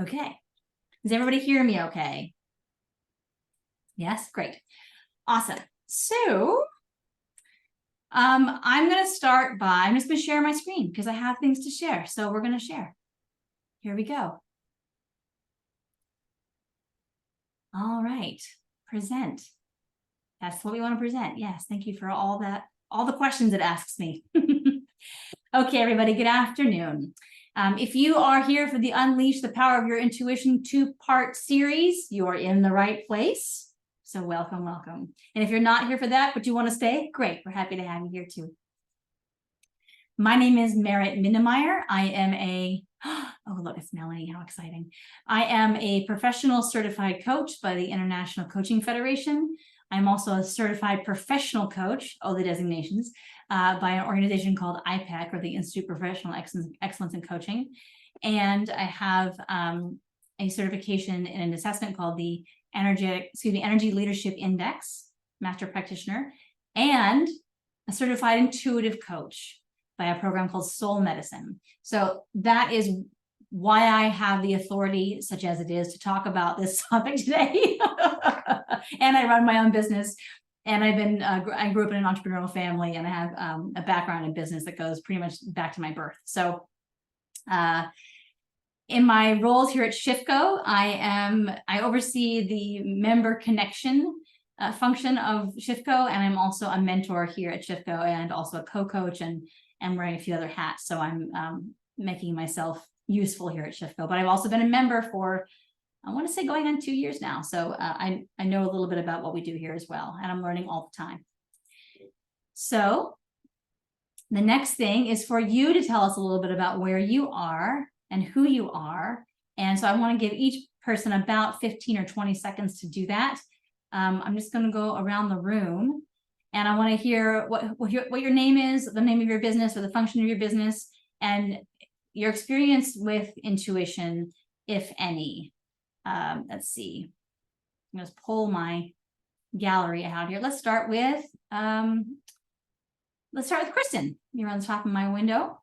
Okay. Does everybody hear me okay? Yes, great. Awesome. So I'm going to start by, I'm just going to share my screen because I have things to share. So we're going to share. Here we go. All right. Present. That's what we want to present. Yes. Thank you for all the questions it asks me. Okay, everybody, good afternoon. If you are here for the Unleash the Power of Your Intuition two-part series, you are in the right place. So welcome, welcome. And if you're not here for that, but you want to stay, great. We're happy to have you here too. My name is Merritt Minnemeyer. I am oh, look, it's Melanie. How exciting. I am a professional certified coach by the International Coaching Federation. I'm also a certified professional coach, all the designations, by an organization called IPEC, or the Institute of Professional Excellence in Coaching. And I have a certification in an assessment called the Energy Leadership Index, Master Practitioner, and a certified intuitive coach by a program called Soul Medicine. So that is why I have the authority, such as it is, to talk about this topic today. And I run my own business, and I grew up in an entrepreneurial family, and I have a background in business that goes pretty much back to my birth. So in my roles here at ShiftGo, I oversee the member connection function of ShiftGo, and I'm also a mentor here at ShiftGo, and also a co-coach, and wearing a few other hats. So I'm making myself useful here at ShiftGo. But I've also been a member for, I want to say, going on 2 years now. So I know a little bit about what we do here as well, and I'm learning all the time. So the next thing is for you to tell us a little bit about where you are and who you are. And so I want to give each person about 15 or 20 seconds to do that. I'm just going to go around the room, and I want to hear what your name is, the name of your business, or the function of your business, and your experience with intuition, if any. Let's see. I'm going to pull my gallery out here. Let's start with Kristen. You're on the top of my window.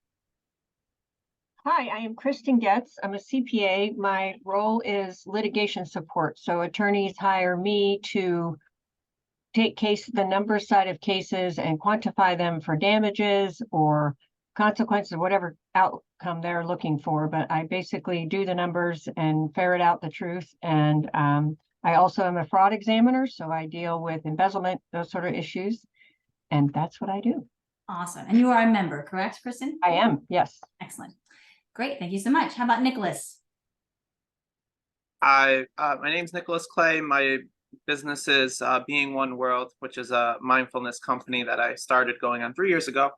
Hi, I am Kristen Getz. I'm a CPA. My role is litigation support. So attorneys hire me to take the numbers side of cases and quantify them for damages or consequences, whatever outcome they're looking for. But I basically do the numbers and ferret out the truth. And I also am a fraud examiner, so I deal with embezzlement, those sort of issues. And that's what I do. Awesome. And you are a member, correct, Kristen? I am, yes. Excellent. Great. Thank you so much. How about Nicholas? My name's Nicholas Clay. My business is Being One World, which is a mindfulness company that I started going on 3 years ago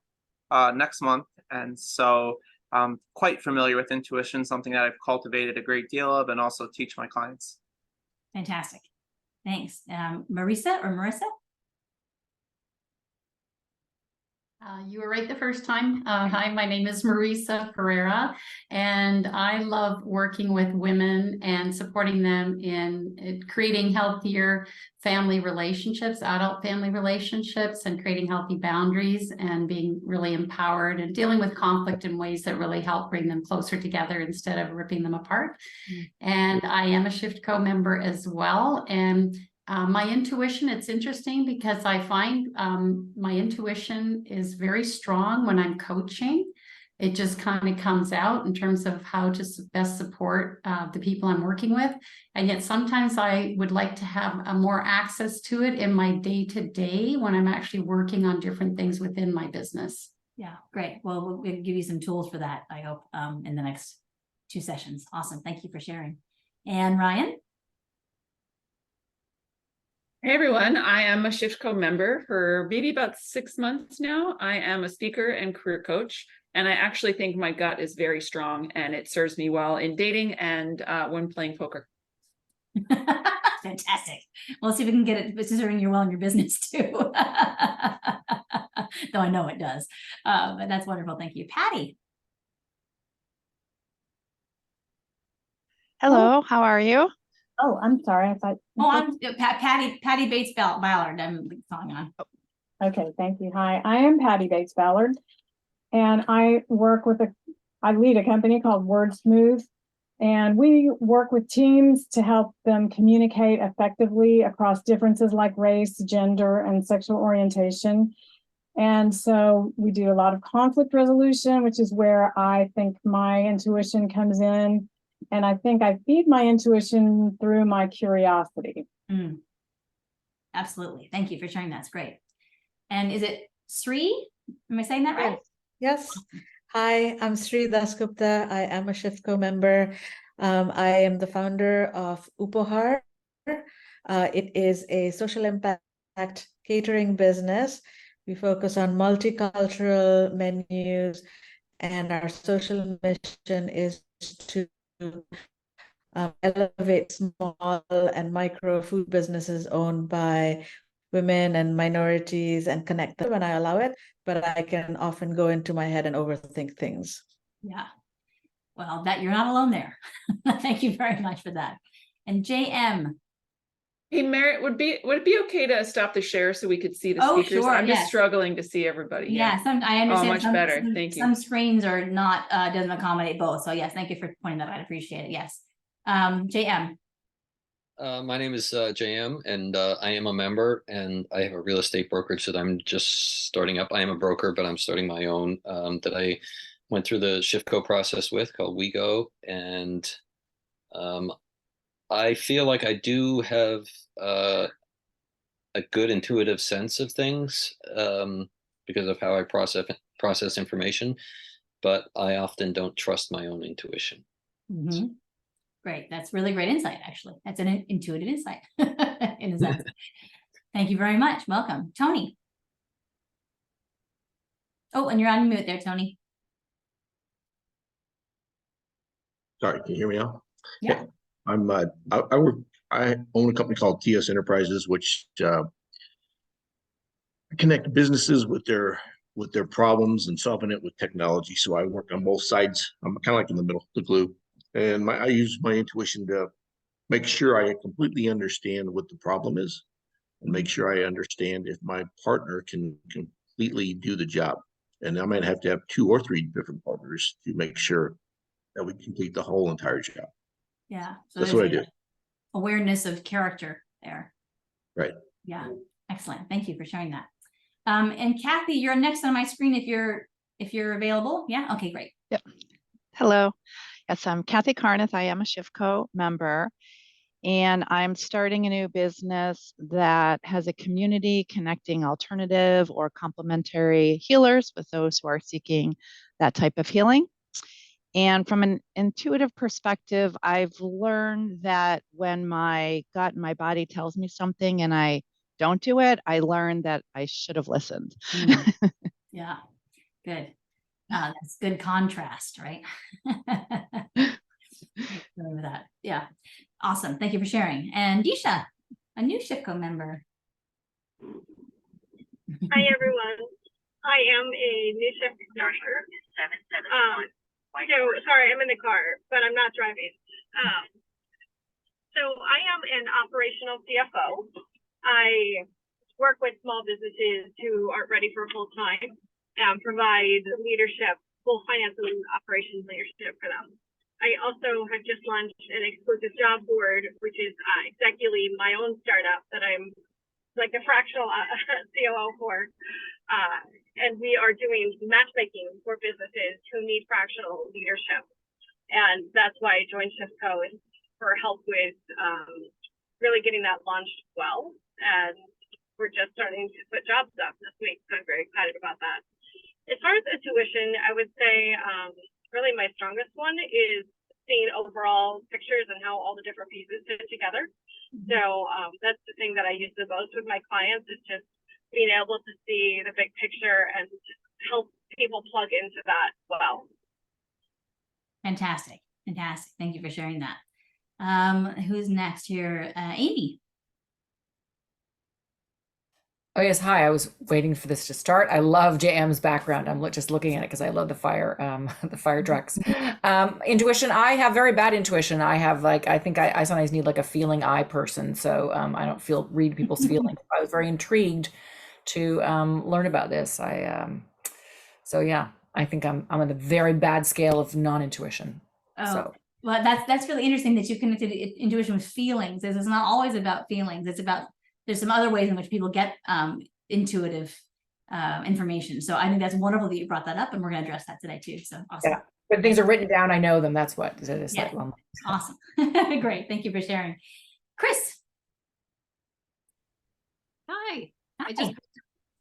next month. And so I'm quite familiar with intuition, something that I've cultivated a great deal of and also teach my clients. Fantastic. Thanks. Marissa? You were right the first time. Hi, my name is Marisa Pereira, and I love working with women and supporting them in creating healthier family relationships, adult family relationships, and creating healthy boundaries and being really empowered and dealing with conflict in ways that really help bring them closer together instead of ripping them apart. And I am a ShiftCo member as well. And my intuition, it's interesting because I find my intuition is very strong when I'm coaching. It just kind of comes out in terms of how to best support the people I'm working with. And yet sometimes I would like to have more access to it in my day-to-day when I'm actually working on different things within my business. Yeah, great. Well, we'll give you some tools for that, I hope, in the next 2 sessions. Awesome. Thank you for sharing. And Ryan? Hey everyone, I am a ShiftCo member for maybe about 6 months now. I am a speaker and career coach, and I actually think my gut is very strong and it serves me well in dating and when playing poker. Fantastic. Well, let's see if we can get it serving you well in your business too. Though I know it does. But that's wonderful. Thank you. Patty. Hello, how are you? Oh, I'm sorry. I thought. Oh, I'm Patty Bates Ballard. I'm calling on. Okay, thank you. Hi, I am Patty Bates Ballard, and I work with I lead a company called Word Smooth, And we work with teams to help them communicate effectively across differences like race, gender, and sexual orientation. And so we do a lot of conflict resolution, which is where I think my intuition comes in. And I think I feed my intuition through my curiosity. Mm. Absolutely. Thank you for sharing. That's great. And is it Sri? Am I saying that right? Yes. Hi, I'm Sri Dasgupta. I am a SHIFTCO member. I am the founder of Upohar. It is a social impact catering business. We focus on multicultural menus, and our social mission is to elevate small and micro food businesses owned by women and minorities and connect them when I allow it, but I can often go into my head and overthink things. Yeah. Well, that you're not alone there. Thank you very much for that. And JM. Hey, Merritt, would it be okay to stop the share so we could see the Oh, speakers? sure, I'm just yes. struggling to see everybody. Yeah, I understand. much better. Thank you. Some screens are not, doesn't accommodate both. So yes, thank you for pointing that out. I appreciate it. Yes. JM. My name is JM, and I am a member, and I have a real estate brokerage that I'm just starting up. I am a broker, but I'm starting my own that I went through the SHIFTCO process with, called WeGo, and I feel like I do have a good intuitive sense of things because of how I process information, but I often don't trust my own intuition. Mm-hmm. Great. That's really great insight, actually. That's an intuitive insight in a sense. Thank you very much. Welcome. Tony. Oh, and you're on mute there, Tony. Sorry, can you hear me now? Yeah. I'm I own a company called TS Enterprises, which connect businesses with their problems and solving it with technology. So I work on both sides. I'm kind of like in the middle, the glue. And I use my intuition to make sure I completely understand what the problem is and make sure I understand if my partner can completely do the job. And I might have to have 2 or 3 different partners to make sure that we complete the whole entire job. Yeah. So that's what I do. Awareness of character there. Right. Yeah. Excellent. Thank you for sharing that. And Kathy, you're next on my screen if you're available. Yeah. Okay, great. Yep. Hello. Yes, I'm Kathy Carneth. I am a SHIFTCO member, and I'm starting a new business that has a community connecting alternative or complementary healers with those who are seeking that type of healing. And from an intuitive perspective, I've learned that when my gut and my body tells me something and I don't do it, I learned that I should have listened. Yeah, good. That's good contrast, right? With that. Yeah. Awesome. Thank you for sharing. And Disha, a new SHIFTCO member. Hi, everyone. I am a new SHIFTCO member. Sorry, I'm in the car, but I'm not driving. So I am an operational CFO. I work with small businesses who aren't ready for full-time, provide leadership, full finance and operations leadership for them. I also have just launched an exclusive job board, which is exactly my own startup that I'm like a fractional COO for. And we are doing matchmaking for businesses who need fractional leadership. And that's why I joined SHIFTCO, is for help with really getting that launched well. And we're just starting to put jobs up this week, so I'm very excited about that. As far as intuition, I would say really my strongest one is seeing overall pictures and how all the different pieces fit together. So that's the thing that I use the most with my clients, is just being able to see the big picture and help people plug into that well. Fantastic. Fantastic. Thank you for sharing that. Who's next here? Amy. Oh yes, hi. I was waiting for this to start. I love JM's background. I'm just looking at it because I love the fire trucks. Intuition. I have very bad intuition. I have I think I sometimes need like a feeling eye person. So I don't read people's feelings. I was very intrigued to learn about this. So yeah, I think I'm on the very bad scale of non-intuition. Oh, so Well, that's really interesting that you connected intuition with feelings. It's not always about feelings. It's about, there's some other ways in which people get intuitive information. So I think that's wonderful that you brought that up, and we're going to address that today too. So awesome. Yeah. When things are written down, I know them. That's what it is. Yeah. Like, well, Awesome. Great. Thank you for sharing. Chris. Hi. Hi.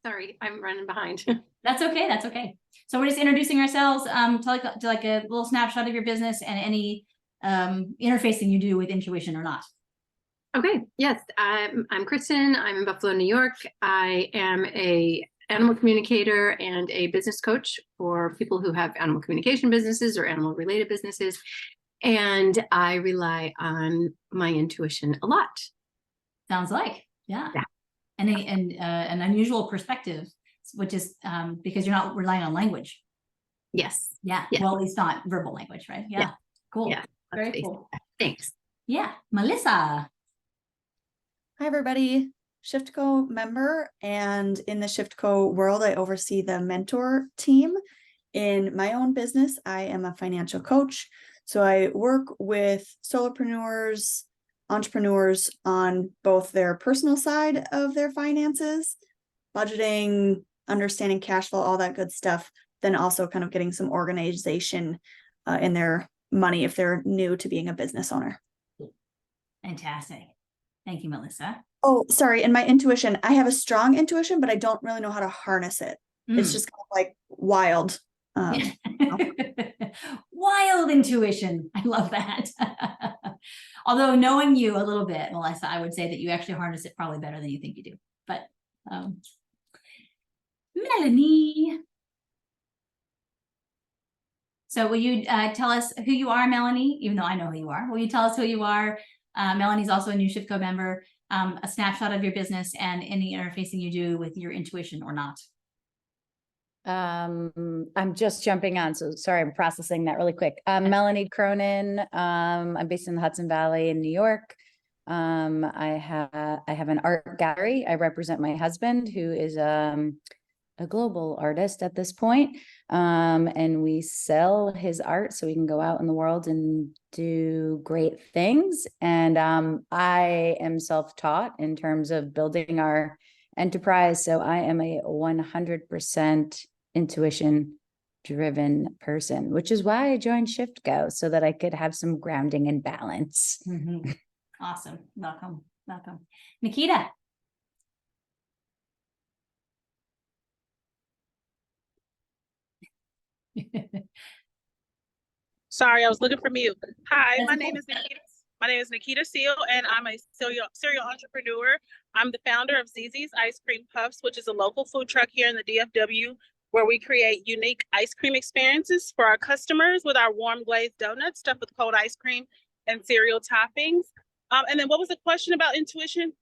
Sorry, I'm running behind. That's okay. That's okay. So we're just introducing ourselves to like a little snapshot of your business and any interfacing you do with intuition or not. Okay, yes, I'm Kristen. I'm in Buffalo, New York. I am a animal communicator and a business coach for people who have animal communication businesses or animal related businesses. And I rely on my intuition a lot. Sounds like, yeah. And an unusual perspective, which is because you're not relying on language. Yes. Yeah. Yes. Well, at least not verbal language, right? Yeah. Cool. Yeah. Very cool. Thanks. Yeah. Melissa. Hi, everybody. ShiftCo member, and in the ShiftCo world, I oversee the mentor team. In my own business, I am a financial coach. So I work with solopreneurs, entrepreneurs on both their personal side of their finances, budgeting, understanding cash flow, all that good stuff. Then also kind of getting some organization in their money if they're new to being a business owner. Fantastic. Thank you, Melissa. Oh, sorry. And my intuition, I have a strong intuition, but I don't really know how to harness it. It's just kind of like wild. Wild intuition. I love that. Although knowing you a little bit, Melissa, I would say that you actually harness it probably better than you think you do. But Melanie. So will you tell us who you are, Melanie? Even though I know who you are, will you tell us who you are? Melanie's also a new ShiftCo member. A snapshot of your business and any interfacing you do with your intuition or not. I'm just jumping on, so sorry, I'm processing that really quick. Melanie Cronin. I'm based in the Hudson Valley in New York. I have an art gallery. I represent my husband, who is a global artist at this point. And we sell his art so we can go out in the world and do great things. And I am self-taught in terms of building our enterprise. So I am a 100% intuition driven person, which is why I joined ShiftCo, so that I could have some grounding and balance. Mm-hmm. Awesome. Welcome. Welcome. Nikita. Sorry, I was looking for mute. Hi, That's my okay. name is Nikita. My name is Nikita Seal, and I'm a serial entrepreneur. I'm the founder of ZZ's Ice Cream Puffs, which is a local food truck here in the DFW, where we create unique ice cream experiences for our customers with our warm glazed donuts stuffed with cold ice cream and cereal toppings. And then what was the question about intuition?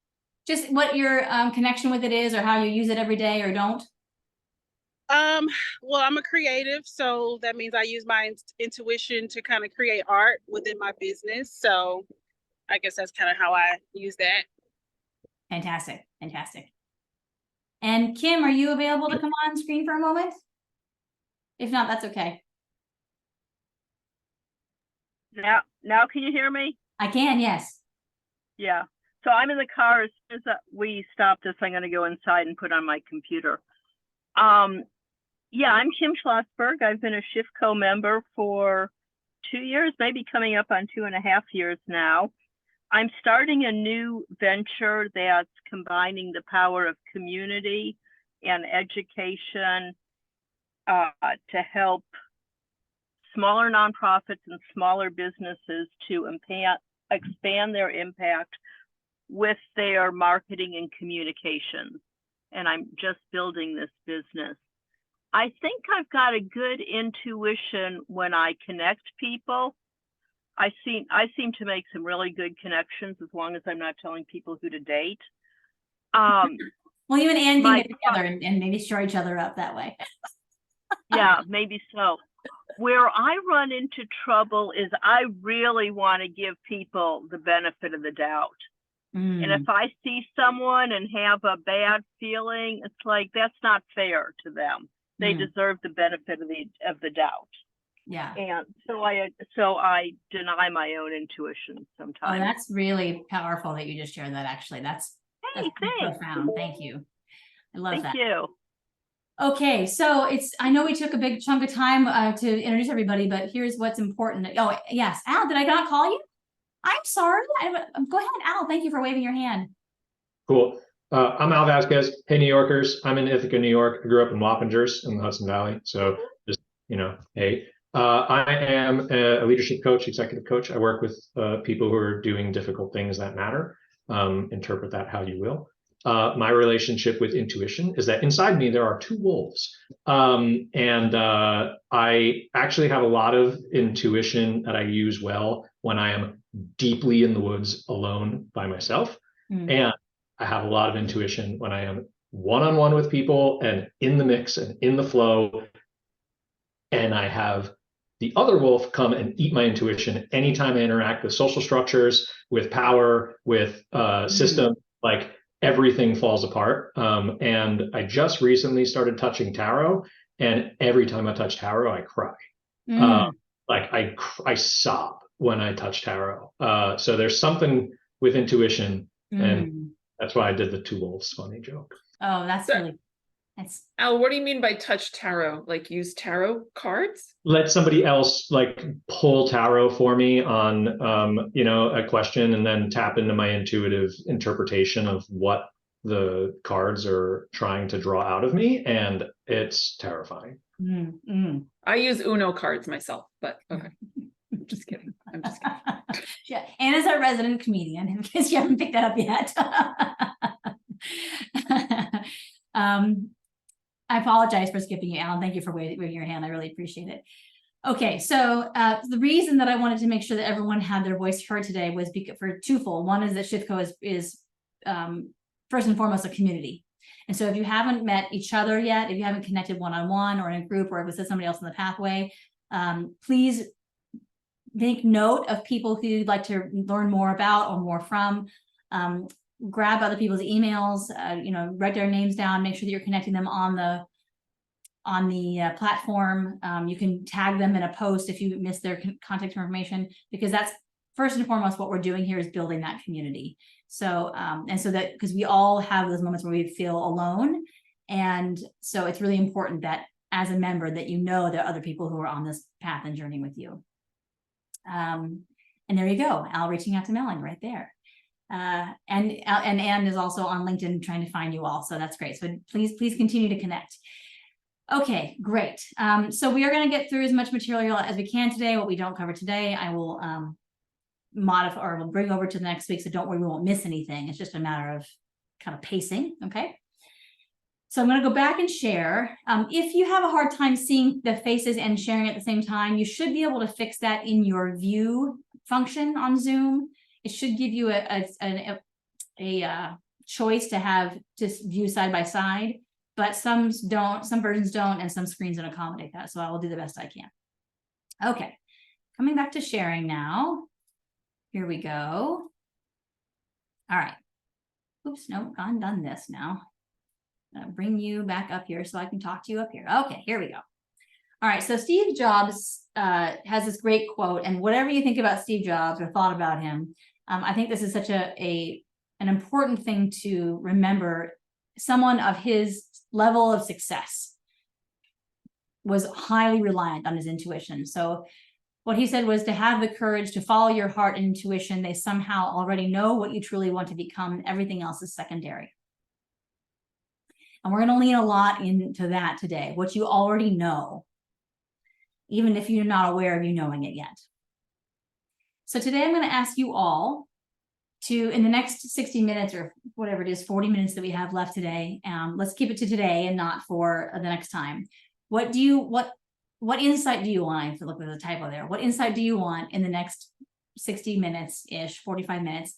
Just what your connection with it is, or how you use it every day or don't. Well, I'm a creative, so that means I use my intuition to kind of create art within my business. So I guess that's kind of how I use that. Fantastic. Fantastic. And Kim, are you available to come on screen for a moment? If not, that's okay. Now can you hear me? I can, yes. Yeah. So I'm in the car. As soon as we stop this, I'm going to go inside and put on my computer. Yeah, I'm Kim Schlossberg. I've been a ShiftCo member for 2 years, maybe coming up on 2.5 years now. I'm starting a new venture that's combining the power of community and education to help smaller nonprofits and smaller businesses to expand their impact with their marketing and communications. And I'm just building this business. I think I've got a good intuition when I connect people. I seem to make some really good connections, as long as I'm not telling people who to date. Well, you and Ann can get together and maybe shore each other up that way. Yeah, maybe so. Where I run into trouble is I really want to give people the benefit of the doubt. And if I see someone and have a bad feeling, it's like, that's not fair to them. They deserve the benefit of the doubt. Yeah. And so I deny my own intuition Oh, sometimes. that's really powerful that you just shared that, actually. That's Hey, pretty thanks. profound. Thank you. I love that. Thank you. Okay, so I know we took a big chunk of time to introduce everybody, but here's what's important. Oh, yes. Al, did I not call you? I'm sorry. Go ahead, Al. Thank you for waving your hand. Cool. I'm Al Vasquez. Hey, New Yorkers. I'm in Ithaca, New York. I grew up in Wappingers in the Hudson Valley. So just, hey. I am a leadership coach, executive coach. I work with people who are doing difficult things that matter. Interpret that how you will. My relationship with intuition is that inside me, there are two wolves. I actually have a lot of intuition that I use well when I am deeply in the woods alone by myself. And I have a lot of intuition when I am one-on-one with people and in the mix and in the flow. And I have the other wolf come and eat my intuition anytime I interact with social structures, with power, with system, like everything falls apart. And I just recently started touching tarot, and every time I touch tarot, I cry. Like I sob when I touch tarot. So there's something with intuition, and that's why I did the two wolves funny joke. Oh, that's really nice. Al, what do you mean by touch tarot? Like use tarot cards? Let somebody else like pull tarot for me on a question, and then tap into my intuitive interpretation of what the cards are trying to draw out of me, and it's terrifying. I use Uno cards myself, but okay. I'm just kidding. Yeah, Anna's our resident comedian, in case you haven't picked that up yet. I apologize for skipping you, Alan. Thank you for waving your hand. I really appreciate it. Okay, so the reason that I wanted to make sure that everyone had their voice heard today was for twofold. One is that SHIFCO is first and foremost a community. And so if you haven't met each other yet, if you haven't connected one-on-one or in a group, or if it's with somebody else in the pathway, please make note of people who you'd like to learn more about or more from. Grab other people's emails, write their names down, make sure that you're connecting them on the platform. You can tag them in a post if you miss their contact information, because that's first and foremost what we're doing here is building that community. So that because we all have those moments where we feel alone, and so it's really important that as a member that there are other people who are on this path and journey with you. And there you go, Al reaching out to Melanie right there. And Anne is also on LinkedIn trying to find you all, so that's great. So please continue to connect. Okay, great. So we are going to get through as much material as we can today. What we don't cover today, I will modify or we'll bring over to the next week. So don't worry, we won't miss anything. It's just a matter of kind of pacing. Okay. So I'm going to go back and share. If you have a hard time seeing the faces and sharing at the same time, you should be able to fix that in your view function on Zoom. It should give you a choice to have just view side by side, but some don't, some versions don't, and some screens don't accommodate that. So I will do the best I can. Okay, coming back to sharing now. Here we go. All right. Oops, no, gone done this now. Bring you back up here so I can talk to you up here. Okay, here we go. All right, so Steve Jobs has this great quote, and whatever you think about Steve Jobs or thought about him, I think this is such an important thing to remember. Someone of his level of success was highly reliant on his intuition. So what he said was to have the courage to follow your heart and intuition. They somehow already know what you truly want to become. Everything else is secondary. And we're going to lean a lot into that today, what you already know, even if you're not aware of you knowing it yet. So today I'm going to ask you all to, in the next 60 minutes or whatever it is, 40 minutes that we have left today, let's keep it to today and not for the next time. What insight do you want? I look, there's a typo there. What insight do you want in the next 60 minutes-ish, 45 minutes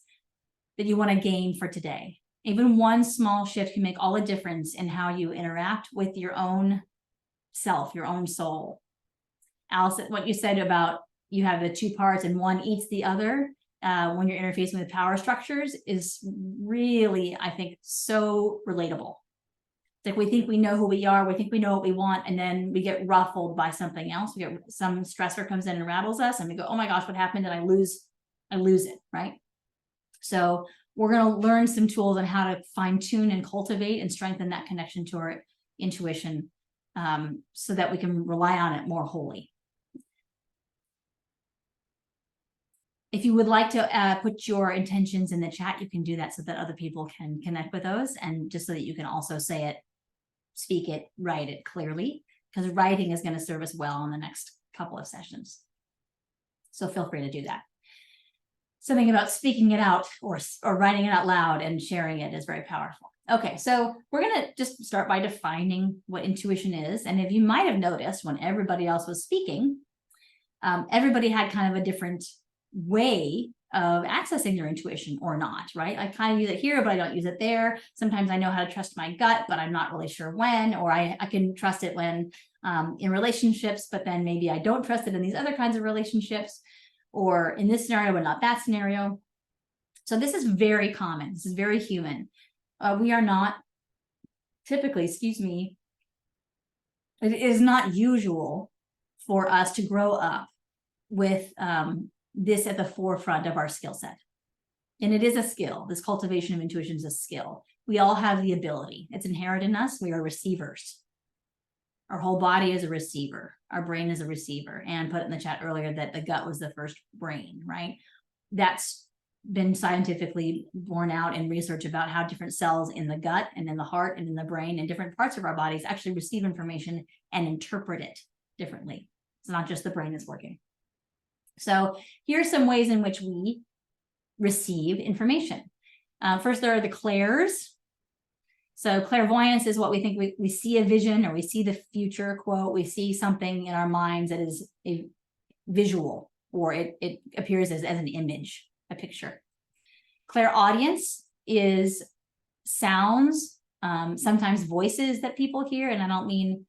that you want to gain for today? Even one small shift can make all the difference in how you interact with your own self, your own soul. Alice, what you said about you have the two parts and one eats the other when you're interfacing with power structures is really, I think, so relatable. It's like we think we know who we are, we think we know what we want, and then we get ruffled by something else. We get some stressor comes in and rattles us, and we go, oh my gosh, what happened? And I lose it, right? So we're going to learn some tools on how to fine tune and cultivate and strengthen that connection to our intuition, so that we can rely on it more wholly. If you would like to put your intentions in the chat, you can do that so that other people can connect with those, and just so that you can also say it, speak it, write it clearly, because writing is going to serve us well in the next couple of sessions. So feel free to do that. Something about speaking it out or writing it out loud and sharing it is very powerful. Okay, so we're going to just start by defining what intuition is. And if you might have noticed when everybody else was speaking, everybody had kind of a different way of accessing their intuition or not, right? I kind of use it here, but I don't use it there. Sometimes I know how to trust my gut, but I'm not really sure when, or I can trust it when in relationships, but then maybe I don't trust it in these other kinds of relationships, or in this scenario, but not that scenario. So this is very common. This is very human. We are not typically, it is not usual for us to grow up with this at the forefront of our skill set. And it is a skill. This cultivation of intuition is a skill. We all have the ability. It's inherent in us. We are receivers. Our whole body is a receiver. Our brain is a receiver. And put in the chat earlier that the gut was the first brain, right? That's been scientifically borne out in research about how different cells in the gut and in the heart and in the brain and different parts of our bodies actually receive information and interpret it differently. It's not just the brain that's working. So here's some ways in which we receive information. First, there are the clairs. So clairvoyance is what we think we see a vision, or we see the future, quote, we see something in our minds that is a visual, or it appears as an image, a picture. Clairaudience is sounds, sometimes voices that people hear. And I don't mean,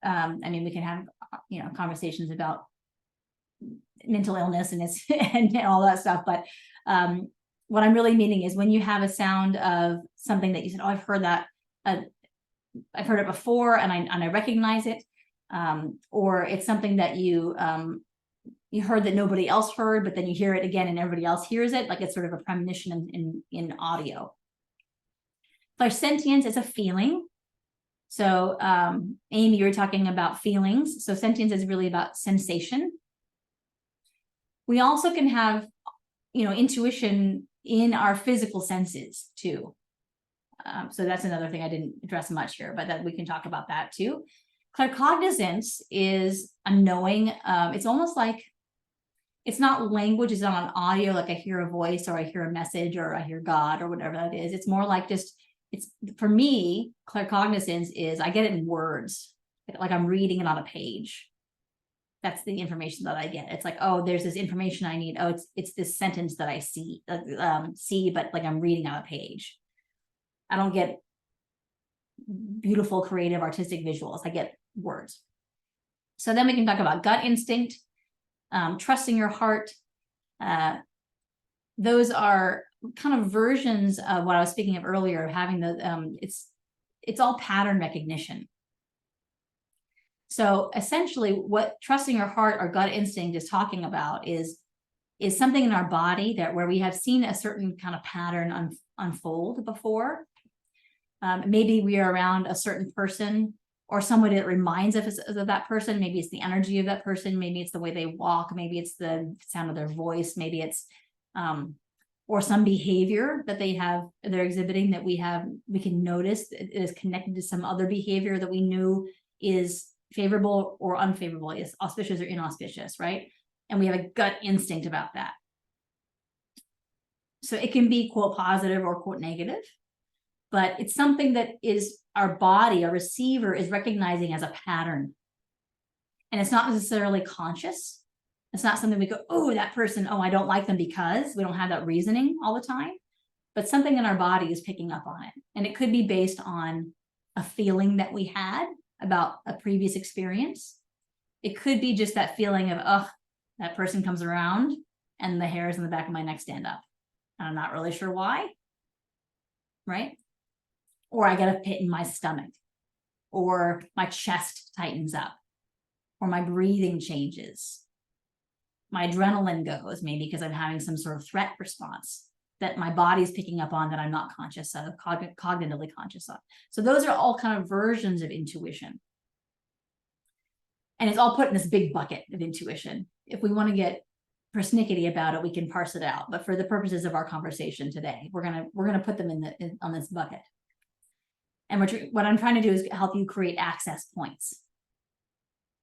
we can have, conversations about mental illness and it's and all that stuff. But what I'm really meaning is when you have a sound of something that you said, oh, I've heard that, I've heard it before and I recognize it, or it's something that you heard that nobody else heard, but then you hear it again and everybody else hears it, like it's sort of a premonition in audio. Clairsentience is a feeling. So Amy, you were talking about feelings. So sentience is really about sensation. We also can have, intuition in our physical senses too. So that's another thing I didn't address much here, but that we can talk about that too. Claircognizance is a knowing. It's almost like, it's not language, it's not an audio, like I hear a voice or I hear a message or I hear God or whatever that is. It's more like for me, claircognizance is I get it in words, like I'm reading it on a page. That's the information that I get. It's like, oh, there's this information I need. Oh, it's this sentence that I see, but like I'm reading on a page. I don't get beautiful, creative, artistic visuals. I get words. So then we can talk about gut instinct, trusting your heart. Those are kind of versions of what I was speaking of earlier, of having it's all pattern recognition. So essentially what trusting your heart or gut instinct is talking about is something in our body where we have seen a certain kind of pattern unfold before. Maybe we are around a certain person or somebody that reminds us of that person. Maybe it's the energy of that person. Maybe it's the way they walk. Maybe it's the sound of their voice. Maybe it's, or some behavior that they're exhibiting that we can notice it is connected to some other behavior that we knew is favorable or unfavorable, is auspicious or inauspicious, right? And we have a gut instinct about that. So it can be quote positive or quote negative, but it's something that is our body, our receiver is recognizing as a pattern. And it's not necessarily conscious. It's not something we go, oh, that person, oh, I don't like them, because we don't have that reasoning all the time, but something in our body is picking up on it. And it could be based on a feeling that we had about a previous experience. It could be just that feeling of, oh, that person comes around and the hairs in the back of my neck stand up. And I'm not really sure why, right? Or I get a pit in my stomach. or my chest tightens up, or my breathing changes. My adrenaline goes, maybe because I'm having some sort of threat response that my body's picking up on that I'm not conscious of, cognitively conscious of. So those are all kind of versions of intuition. And it's all put in this big bucket of intuition. If we want to get persnickety about it, we can parse it out. But for the purposes of our conversation today, we're gonna put them on this bucket. And what I'm trying to do is help you create access points.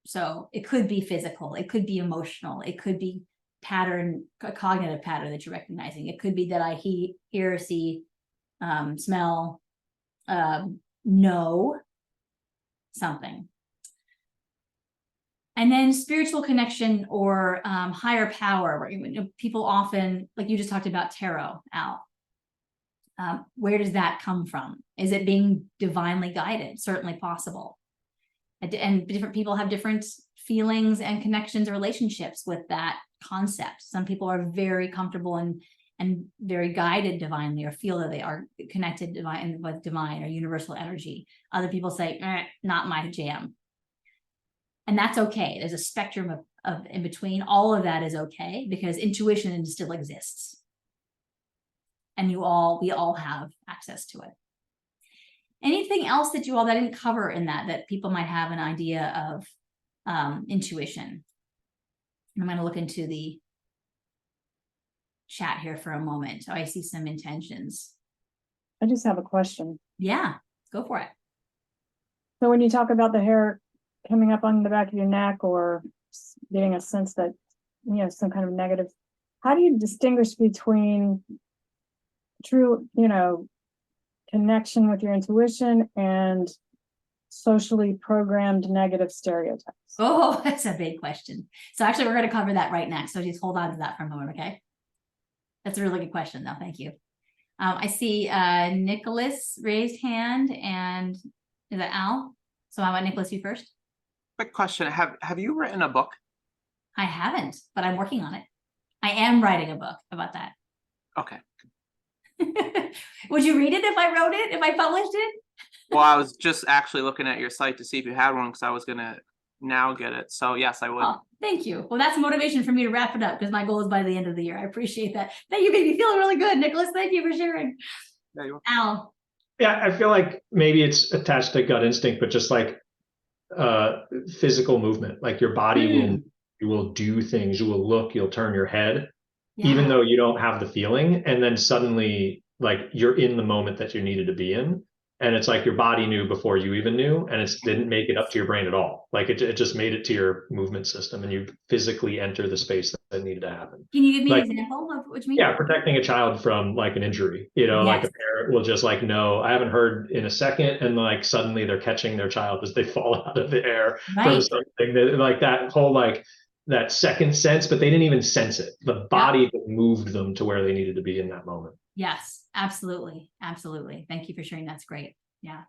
So it could be physical, it could be emotional, it could be a cognitive pattern that you're recognizing. It could be that I hear, see, smell, know something. And then spiritual connection or higher power, where people often, like you just talked about tarot, Al. Where does that come from? Is it being divinely guided? Certainly possible. And different people have different feelings and connections or relationships with that concept. Some people are very comfortable and very guided divinely, or feel that they are connected with divine or universal energy. Other people say, not my jam. And that's okay. There's a spectrum of in between. All of that is okay, because intuition still exists. And we all have access to it. Anything else that I didn't cover in that people might have an idea of intuition? I'm going to look into the chat here for a moment. So I see some intentions. I just have a question. Yeah, go for it. So when you talk about the hair coming up on the back of your neck, or getting a sense that, some kind of negative, how do you distinguish between true, connection with your intuition and socially programmed negative stereotypes? Oh, that's a big question. So actually, we're going to cover that right next. So just hold on to that for a moment, okay? That's a really good question, though. Thank you. I see Nicholas raised hand, and is that Al? So how about Nicholas, you first? Quick question. Have you written a book? I haven't, but I'm working on it. I am writing a book about that. Okay. Would you read it if I wrote it, if I published it? Well, I was just actually looking at your site to see if you had one, because I was gonna now get it. So yes, I would. Oh, thank you. Well, that's motivation for me to wrap it up, because my goal is by the end of the year. I appreciate that. Thank you, made me feel really good, Nicholas. Thank you for sharing. There you are. Al. Yeah, I feel like maybe it's attached to gut instinct, but just like physical movement, like your body will do things. You will look, you'll turn your head, even though you don't have the feeling, and then suddenly like you're in the moment that you needed to be in, and it's like your body knew before you even knew, and it didn't make it up to your brain at all. Like it just made it to your movement system, and you physically enter the space that needed to happen. Can you give me like, an example of what you mean? Yeah, protecting a child from like an injury, like a parent will just like, no, I haven't heard in a second, and like suddenly they're catching their child as they fall out of the air from something that, like that whole like that second sense, but they didn't even sense it. The body moved them to where they needed to be in that moment. Yes, absolutely. Absolutely. Thank you for sharing. That's great. Yeah.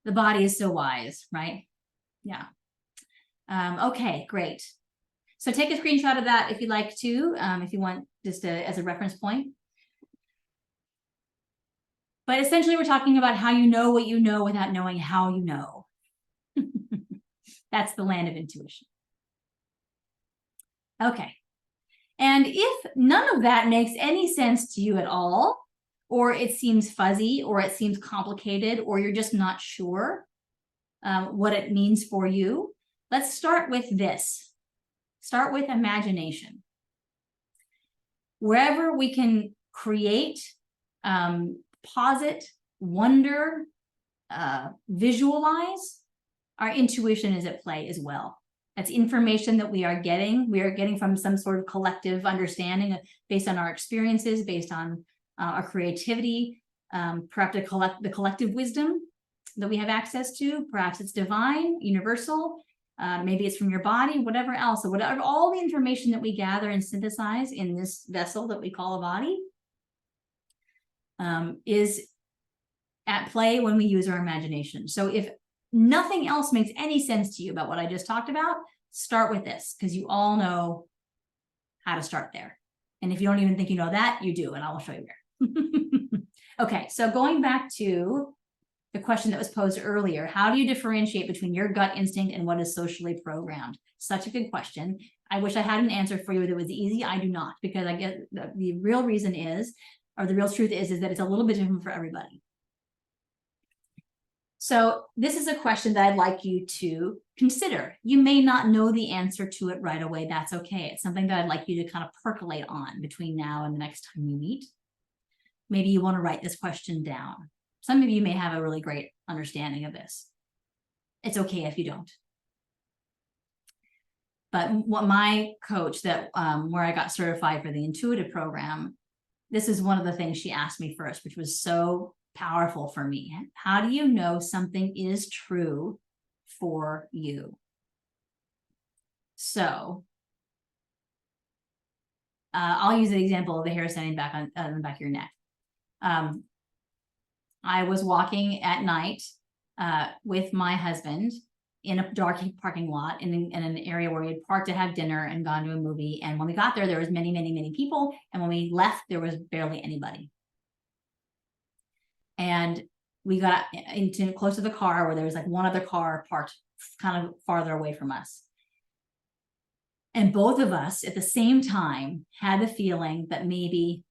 The body is so wise, right? Yeah. Okay, great. So take a screenshot of that if you'd like to, if you want, just as a reference point. But essentially, we're talking about how you know what you know without knowing how you know. That's the land of intuition. Okay. And if none of that makes any sense to you at all, or it seems fuzzy, or it seems complicated, or you're just not sure what it means for you, let's start with this. Start with imagination. Wherever we can create, posit, wonder, visualize, our intuition is at play as well. That's information that we are getting from some sort of collective understanding based on our experiences, based on our creativity, perhaps the collective wisdom that we have access to. Perhaps it's divine, universal, maybe it's from your body, whatever else. So whatever, all the information that we gather and synthesize in this vessel that we call a body is at play when we use our imagination. So if nothing else makes any sense to you about what I just talked about, start with this, because you all know how to start there. And if you don't even think you know that, you do, and I will show you where. Okay, so going back to the question that was posed earlier. How do you differentiate between your gut instinct and what is socially programmed? Such a good question. I wish I had an answer for you that was easy. I do not, because I get the real reason is, or the real truth is that it's a little bit different for everybody. So this is a question that I'd like you to consider. You may not know the answer to it right away. That's okay. It's something that I'd like you to kind of percolate on between now and the next time we meet. Maybe you want to write this question down. Some of you may have a really great understanding of this. It's okay if you don't. But what my coach that where I got certified for the intuitive program, this is one of the things she asked me first, which was so powerful for me. How do you know something is true for you? So I'll use an example of the hair standing back on the back of your neck. I was walking at night with my husband in a dark parking lot in an area where we had parked to have dinner and gone to a movie. And when we got there, there was many, many, many people. And when we left, there was barely anybody. And we got into close to the car where there was like one other car parked kind of farther away from us. And both of us at the same time had the feeling that maybe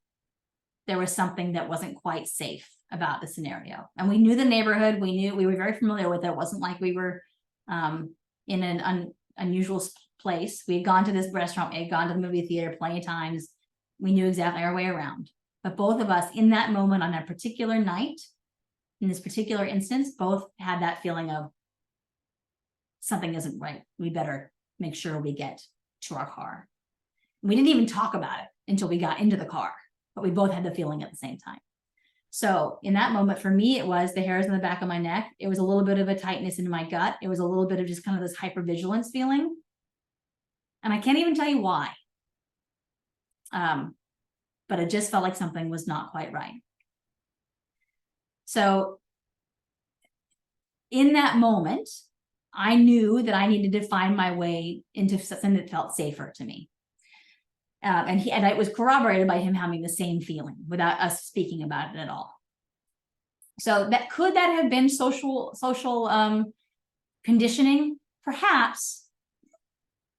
there was something that wasn't quite safe about the scenario. And we knew the neighborhood. We were very familiar with it. It wasn't like we were in an unusual place. We had gone to this restaurant. We had gone to the movie theater plenty of times. We knew exactly our way around. But both of us in that moment on that particular night, in this particular instance, both had that feeling of something isn't right. We better make sure we get to our car. We didn't even talk about it until we got into the car, but we both had the feeling at the same time. So in that moment, for me, it was the hairs on the back of my neck. It was a little bit of a tightness in my gut. It was a little bit of just kind of this hypervigilance feeling. And I can't even tell you why. But it just felt like something was not quite right. So in that moment, I knew that I needed to find my way into something that felt safer to me. And it was corroborated by him having the same feeling without us speaking about it at all. So could that have been social conditioning? Perhaps.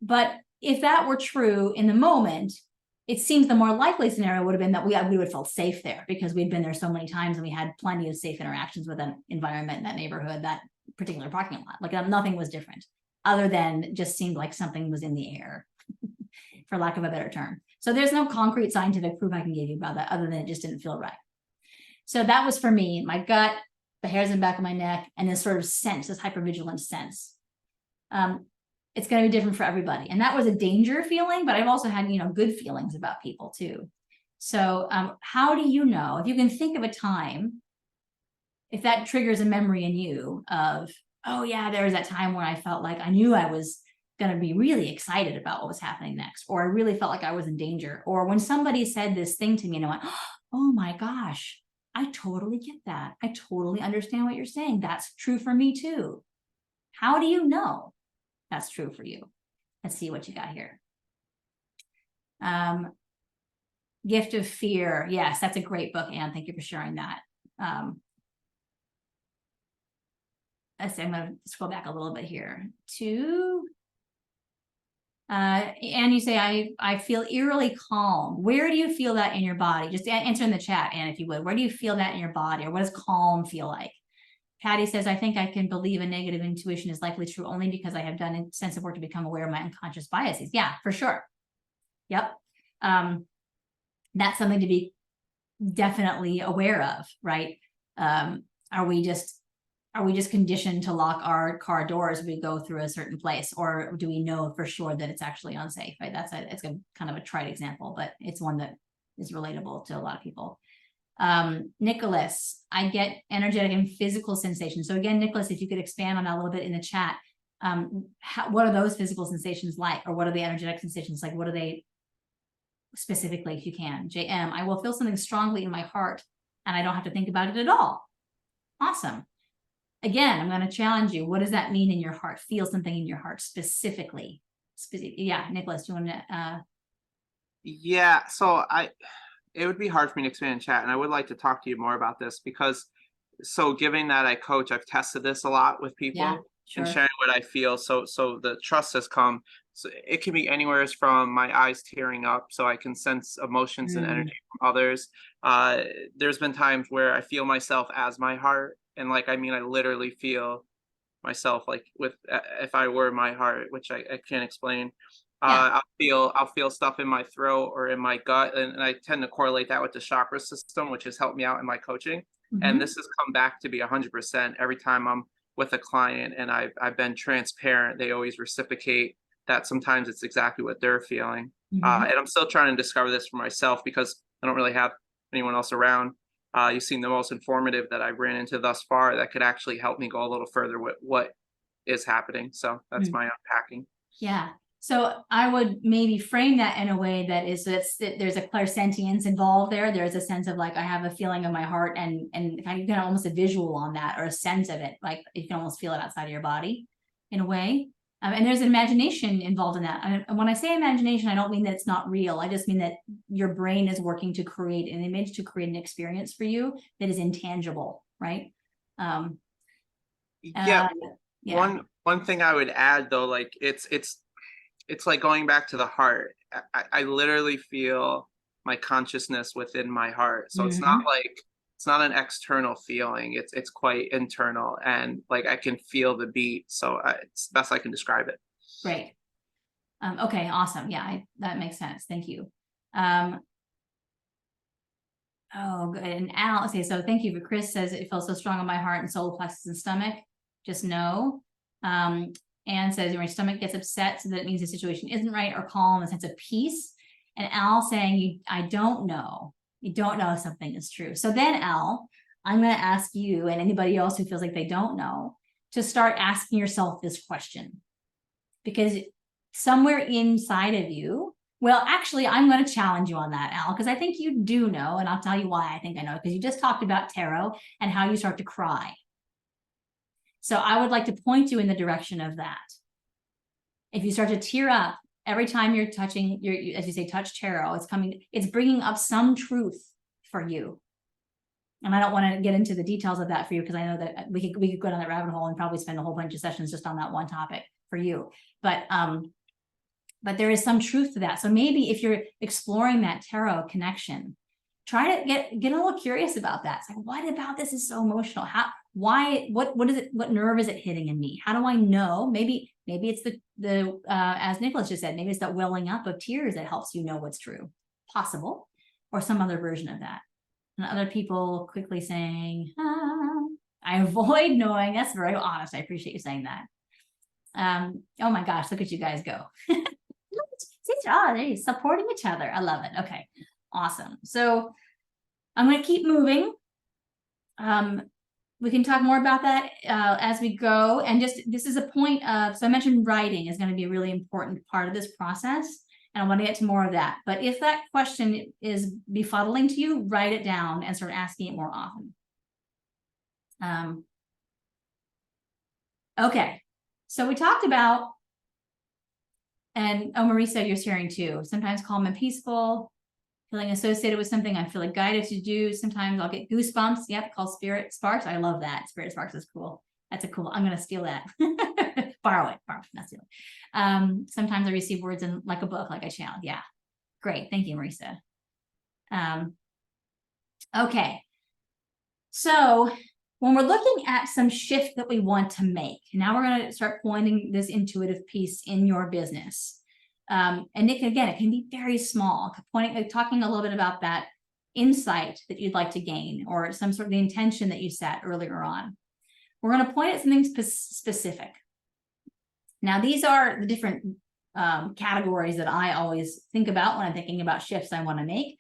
But if that were true in the moment, it seems the more likely scenario would have been that we would have felt safe there because we'd been there so many times and we had plenty of safe interactions with that environment, that neighborhood, that particular parking lot. Like nothing was different other than just seemed like something was in the air, for lack of a better term. So there's no concrete scientific proof I can give you about that other than it just didn't feel right. So that was for me, my gut, the hairs in the back of my neck, and this sort of sense, this hypervigilance sense. It's going to be different for everybody. And that was a danger feeling, but I've also had, good feelings about people too. So how do you know, if you can think of a time, if that triggers a memory in you of, oh yeah, there was that time where I felt like I knew I was going to be really excited about what was happening next, or I really felt like I was in danger, or when somebody said this thing to me and I went, oh my gosh, I totally get that. I totally understand what you're saying. That's true for me too. How do you know that's true for you? Let's see what you got here. Gift of Fear. Yes, that's a great book, Anne. Thank you for sharing that. Let's see, I'm going to scroll back a little bit here to Anne, you say, I feel eerily calm. Where do you feel that in your body? Just answer in the chat, Anne, if you would. Where do you feel that in your body, or what does calm feel like? Patty says, I think I can believe a negative intuition is likely true only because I have done extensive work to become aware of my unconscious biases. Yeah, for sure. Yep. That's something to be definitely aware of, right? Are we just conditioned to lock our car doors as we go through a certain place, or do we know for sure that it's actually unsafe? Right? It's a kind of a trite example, but it's one that is relatable to a lot of people. Nicholas, I get energetic and physical sensations. So again, Nicholas, if you could expand on that a little bit in the chat, what are those physical sensations like, or what are the energetic sensations like? What are they specifically, if you can? JM, I will feel something strongly in my heart and I don't have to think about it at all. Awesome. Again, I'm going to challenge you. What does that mean in your heart? Feel something in your heart specifically. Yeah, Nicholas, do you want to? Yeah, so it would be hard for me to explain in chat, and I would like to talk to you more about this because so given that I coach, I've tested this a lot with people Yeah, and sure. sharing what I feel. So the trust has come. So it can be anywhere from my eyes tearing up, so I can sense emotions and energy from others. There's been times where I feel myself as my heart, and like I mean, I literally feel myself like with if I were my heart, which I can't explain. Yeah. I'll feel stuff in my throat or in my gut, and I tend to correlate that with the chakra system, which has helped me out in my coaching. And this has come back to be 100% every time I'm with a client, and I've been transparent. They always reciprocate that. Sometimes it's exactly what they're feeling, and I'm still trying to discover this for myself because I don't really have anyone else around. You seem the most informative that I've ran into thus far that could actually help me go a little further with what is happening. So that's my unpacking. Yeah. So I would maybe frame that in a way that is that there's a clairsentience involved there. There's a sense of like, I have a feeling in my heart and kind of almost a visual on that or a sense of it. Like you can almost feel it outside of your body in a way. And there's an imagination involved in that. And when I say imagination, I don't mean that it's not real. I just mean that your brain is working to create an image, to create an experience for you that is intangible, right? Yeah. One thing I would add though, like it's like going back to the heart. I literally feel my consciousness within my heart. So it's not like it's not an external feeling. It's quite internal, and like I can feel the beat. So it's best I can describe it. Great. Okay, awesome. Yeah, that makes sense. Thank you. Oh, good. And Al, okay, so thank you. But Chris says it feels so strong in my heart and solar plexus and stomach. Just know. Anne says your stomach gets upset, so that it means the situation isn't right, or calm, a sense of peace. And Al saying, I don't know. You don't know if something is true. So then, Al, I'm going to ask you and anybody else who feels like they don't know to start asking yourself this question. Because somewhere inside of you, well, actually, I'm going to challenge you on that, Al, because I think you do know, and I'll tell you why I think I know, because you just talked about tarot and how you start to cry. So I would like to point you in the direction of that. If you start to tear up every time you're touching your, as you say, touch tarot, it's bringing up some truth for you. And I don't want to get into the details of that for you, because I know that we could go down that rabbit hole and probably spend a whole bunch of sessions just on that one topic for you. But there is some truth to that. So maybe if you're exploring that tarot connection, try to get a little curious about that. It's like, what about this is so emotional? What is it? What nerve is it hitting in me? How do I know? Maybe it's the as Nicholas just said, maybe it's that welling up of tears that helps you know what's true. Possible, or some other version of that. And other people quickly saying, I avoid knowing. That's very honest. I appreciate you saying that. Oh my gosh, look at you guys go. They're supporting each other. I love it. Okay, awesome. So I'm going to keep moving. We can talk more about that as we go. And just, this is a point of, so I mentioned writing is going to be a really important part of this process. And I want to get to more of that. But if that question is befuddling to you, write it down and start asking it more often. Okay, so we talked about, and Marisa, you're sharing too, sometimes calm and peaceful, feeling associated with something I feel like guided to do. Sometimes I'll get goosebumps. Yep, called spirit sparks. I love that. Spirit sparks is cool. That's a cool, I'm going to steal that. Borrow it, not steal it. Sometimes I receive words in like a book, like I channeled. Yeah, great. Thank you, Marisa. Okay. So when we're looking at some shift that we want to make, now we're going to start pointing this intuitive piece in your business. And Nick, again, it can be very small, talking a little bit about that insight that you'd like to gain, or some sort of the intention that you set earlier on. We're going to point at something specific. Now, these are the different categories that I always think about when I'm thinking about shifts I want to make.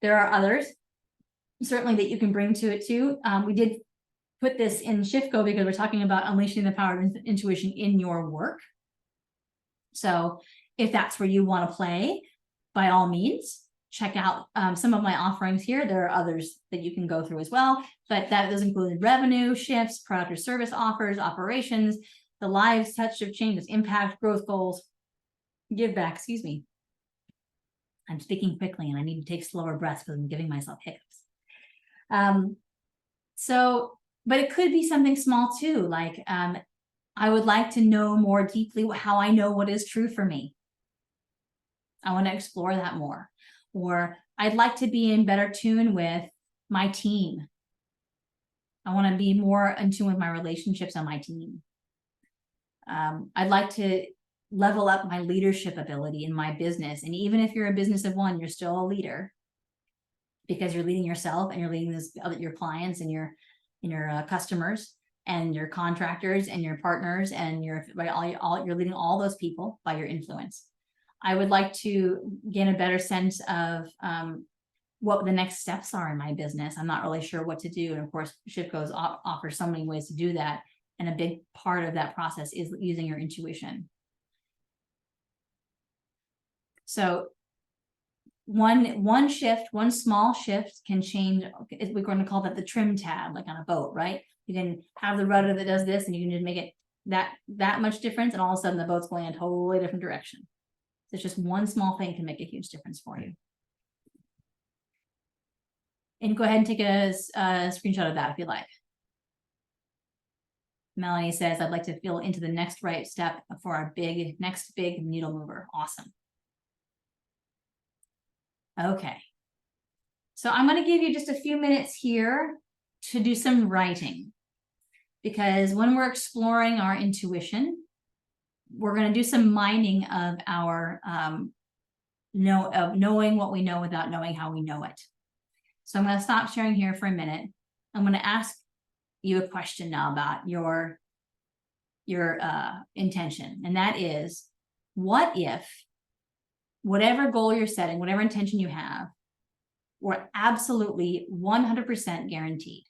There are others, certainly, that you can bring to it too. We did put this in ShiftGo because we're talking about unleashing the power of intuition in your work. So if that's where you want to play, by all means, check out some of my offerings here. There are others that you can go through as well, but that does include revenue, shifts, product or service offers, operations, the lives touch of changes, impact, growth goals, give back, excuse me. I'm speaking quickly and I need to take slower breaths because I'm giving myself hiccups. So But it could be something small too, like I would like to know more deeply how I know what is true for me. I want to explore that more. Or I'd like to be in better tune with my team. I want to be more in tune with my relationships on my team. I'd like to level up my leadership ability in my business. And even if you're a business of one, you're still a leader because you're leading yourself and you're leading your clients and your customers and your contractors and your partners and you're leading all those people by your influence. I would like to gain a better sense of what the next steps are in my business. I'm not really sure what to do. And of course, ShiftCo offers so many ways to do that. And a big part of that process is using your intuition. So one small shift can change. We're going to call that the trim tab, like on a boat, right? You can have the rudder that does this and you can just make it that much difference. And all of a sudden the boat's going in a totally different direction. It's just one small thing can make a huge difference for you. And go ahead and take a screenshot of that if you like. Melanie says, I'd like to feel into the next right step for our next big needle mover. Awesome. Okay. So I'm going to give you just a few minutes here to do some writing. Because when we're exploring our intuition, we're going to do some mining of our knowing what we know without knowing how we know it. So I'm going to stop sharing here for a minute. I'm going to ask you a question now about your intention. And that is, what if whatever goal you're setting, whatever intention you have, were absolutely 100% guaranteed?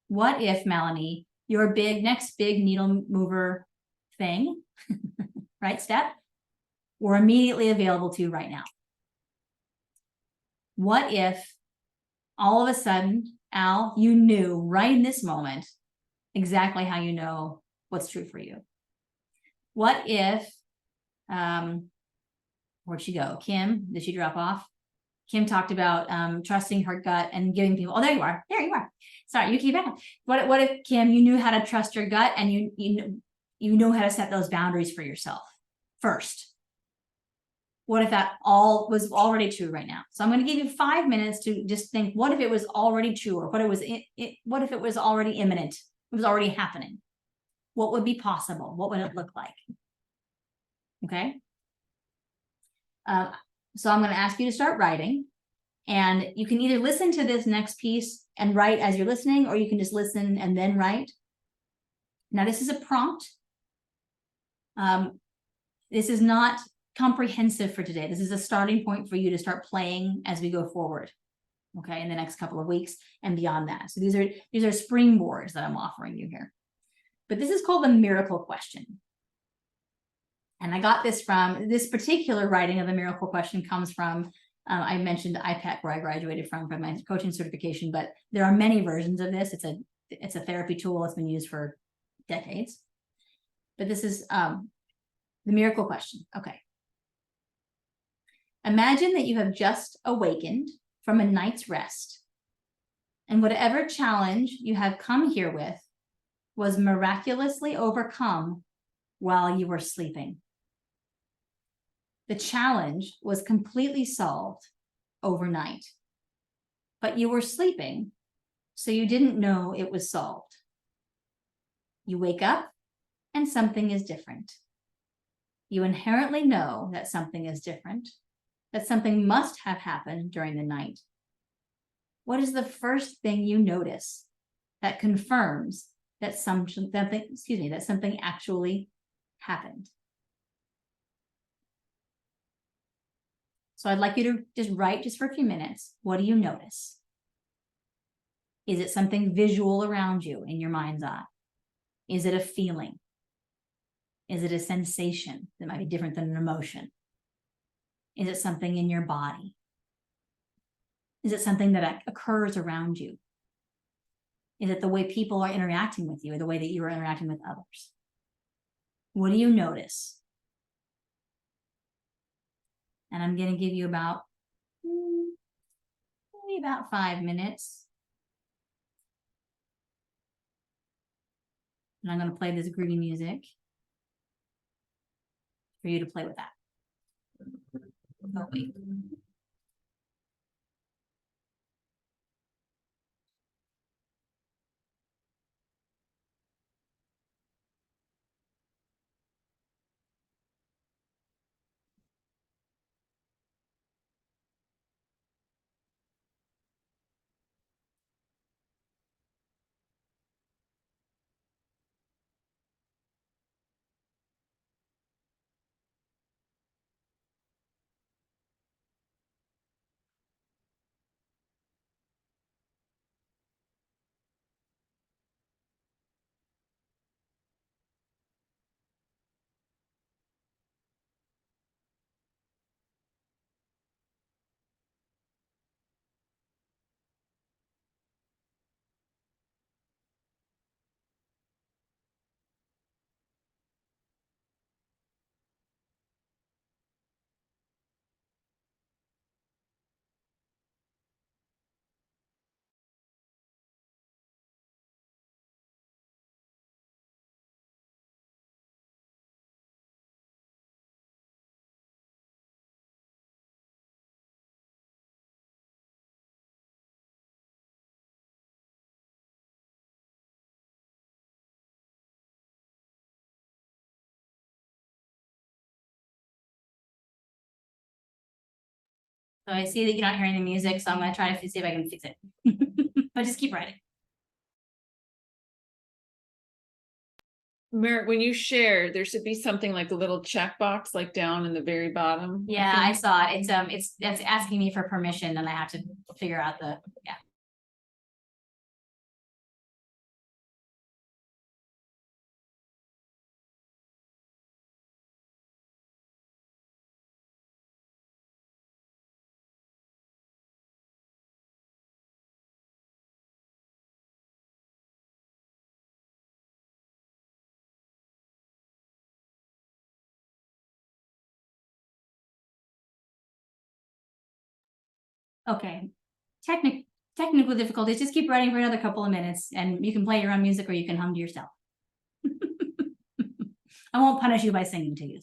What if, Melanie, your next big needle mover thing, right, step, were immediately available to you right now? What if all of a sudden, Al, you knew right in this moment exactly how you know what's true for you? What if, where'd she go? Kim, did she drop off? Kim talked about trusting her gut and giving people, oh, there you are. There you are. Sorry, you keep it. What if, Kim, you knew how to trust your gut and you know how to set those boundaries for yourself first? What if that all was already true right now? So I'm going to give you 5 minutes to just think, what if it was already true, or what if it was already imminent? It was already happening. What would be possible? What would it look like? Okay. So I'm going to ask you to start writing, and you can either listen to this next piece and write as you're listening, or you can just listen and then write. Now, this is a prompt. This is not comprehensive for today. This is a starting point for you to start playing as we go forward, okay, in the next couple of weeks and beyond that. So these are springboards that I'm offering you here. But this is called the miracle question. And I got this from this particular writing of the miracle question comes from, I mentioned IPEC, where I graduated from my coaching certification, but there are many versions of this. It's a therapy tool. It's been used for decades. But this is the miracle question. Okay. Imagine that you have just awakened from a night's rest, and whatever challenge you have come here with was miraculously overcome while you were sleeping. The challenge was completely solved overnight, but you were sleeping, so you didn't know it was solved. You wake up and something is different. You inherently know that something is different, that something must have happened during the night. What is the first thing you notice that confirms that something actually happened? So I'd like you to just write just for a few minutes. What do you notice? Is it something visual around you in your mind's eye? Is it a feeling? Is it a sensation that might be different than an emotion? Is it something in your body? Is it something that occurs around you? Is it the way people are interacting with you, or the way that you are interacting with others? What do you notice? And I'm going to give you about maybe about 5 minutes And I'm going to play this groovy music for you to play with that. Oh, wait. So I see that you're not hearing the music, so I'm going to try to see if I can fix it. But just keep writing. Merritt, when you share, there should be something like a little checkbox, like down in the very bottom. Yeah, I saw it. It's asking me for permission, and I have to figure out the yeah. Okay. Technical difficulties. Just keep writing for another couple of minutes, and you can play your own music or you can hum to yourself. I won't punish you by singing to you.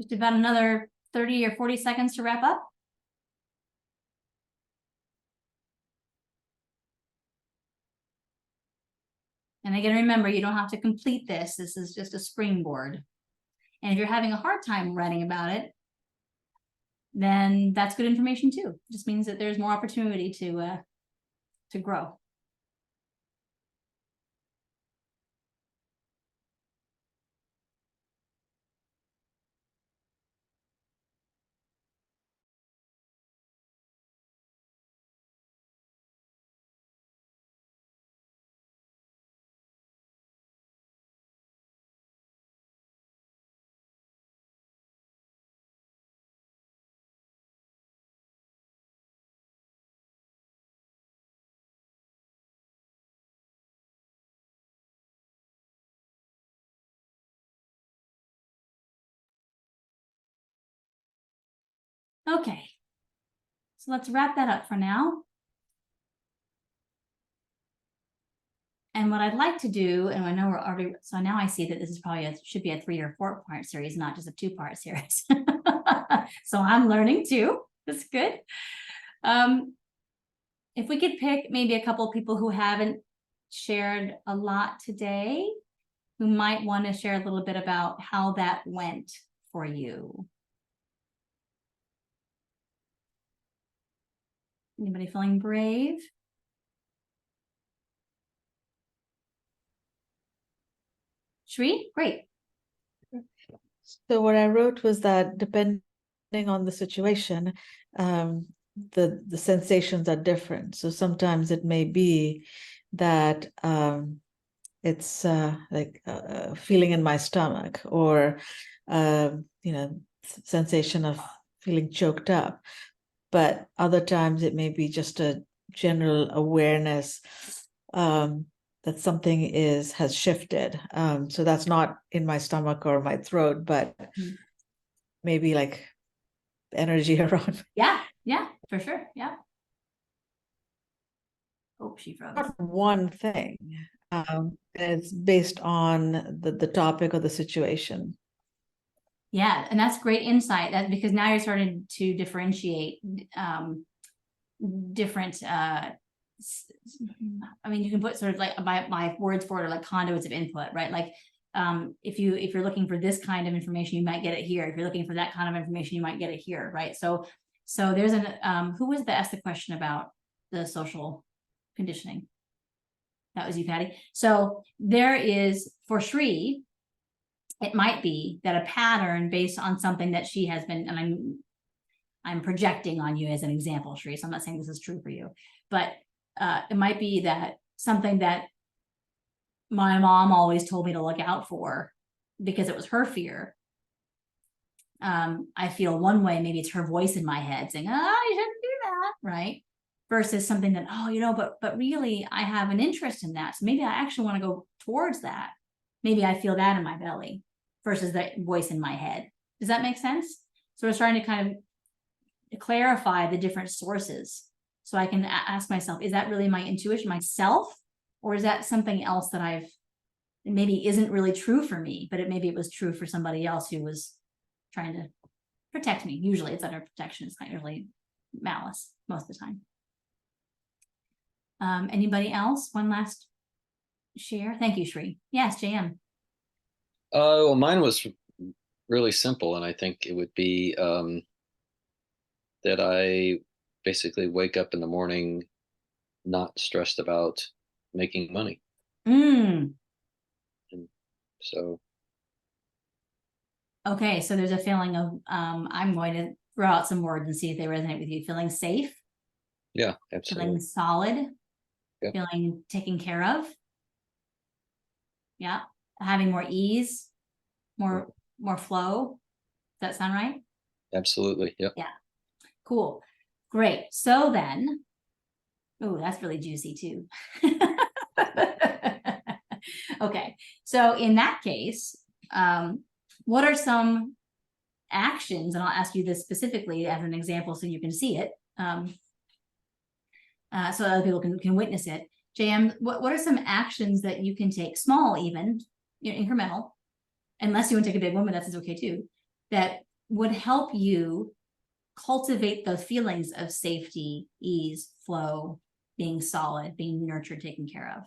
Just about another 30 or 40 seconds to wrap up. And again, remember, you don't have to complete this. This is just a springboard. And if you're having a hard time writing about it, then that's good information too. It just means that there's more opportunity to grow. Okay, so let's wrap that up for now. And what I'd like to do, and I know we're already, so now I see that this is probably should be a 3 or 4 part series, not just a 2-part series. So I'm learning too. That's good. If we could pick maybe a couple of people who haven't shared a lot today, who might want to share a little bit about how that went for you. Anybody feeling brave? Shri, great. So what I wrote was that depending on the situation, the sensations are different. So sometimes it may be that it's like a feeling in my stomach, or sensation of feeling choked up. But other times it may be just a general awareness that something has shifted. So that's not in my stomach or my throat, but maybe like the energy around. Yeah, for sure. Yeah. Oh, she froze. Not one thing. It's based on the topic or the situation. Yeah, and that's great insight. That because now you're starting to differentiate different I mean, you can put sort of like my words for it are like conduits of input, right? Like if you're looking for this kind of information, you might get it here. If you're looking for that kind of information, you might get it here, right? So there's who was that asked the question about the social conditioning? That was you, Patty. So there is, for Shri, it might be that a pattern based on something that she has been, and I'm projecting on you as an example, Shri, so I'm not saying this is true for you, but it might be that something that my mom always told me to look out for because it was her fear. I feel one way, maybe it's her voice in my head saying, oh, you shouldn't do that, right? Versus something that, oh, but really I have an interest in that. So maybe I actually want to go towards that. Maybe I feel that in my belly versus that voice in my head. Does that make sense? So we're starting to kind of clarify the different sources. So I can ask myself, is that really my intuition, myself? Or is that something else that maybe isn't really true for me, but maybe it was true for somebody else who was trying to protect me. Usually it's under protection. It's not usually malice most of the time. Anybody else? One last share. Thank you, Shri. Yes, JM. Well, mine was really simple, and I think it would be that I basically wake up in the morning not stressed about making money. And so. Okay, so there's a feeling of I'm going to throw out some words and see if they resonate with you. Feeling safe. Yeah, absolutely. Feeling solid. Yep. Feeling taken care of. Yeah. Having more ease, more flow. Does that sound right? Absolutely. Yep. Yeah. Cool. Great. So then, oh, that's really juicy too. Okay. So in that case, what are some actions, and I'll ask you this specifically as an example so you can see it, so other people can witness it. JM, what are some actions that you can take, small even, incremental, unless you want to take a big one, but that's okay too, that would help you cultivate those feelings of safety, ease, flow, being solid, being nurtured, taken care of?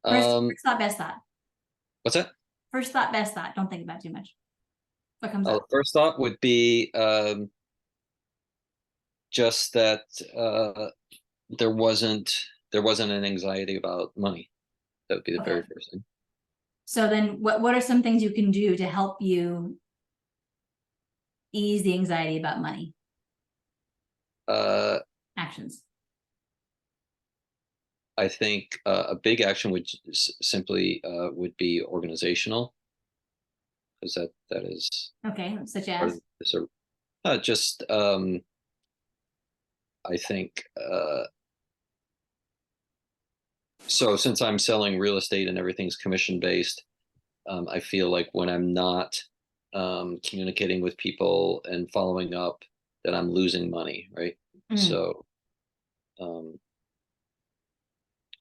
First thought, best thought. What's that? First thought, best thought. Don't think about it too much. What comes up? First thought would be just that there wasn't an anxiety about money. That would be the very first thing. So then what are some things you can do to help you ease the anxiety about money? Actions. I think a big action would simply would be organizational, because that is Okay, such part as? of this, just I think so since I'm selling real estate and everything's commission based, I feel like when I'm not communicating with people and following up, that I'm losing money, right? So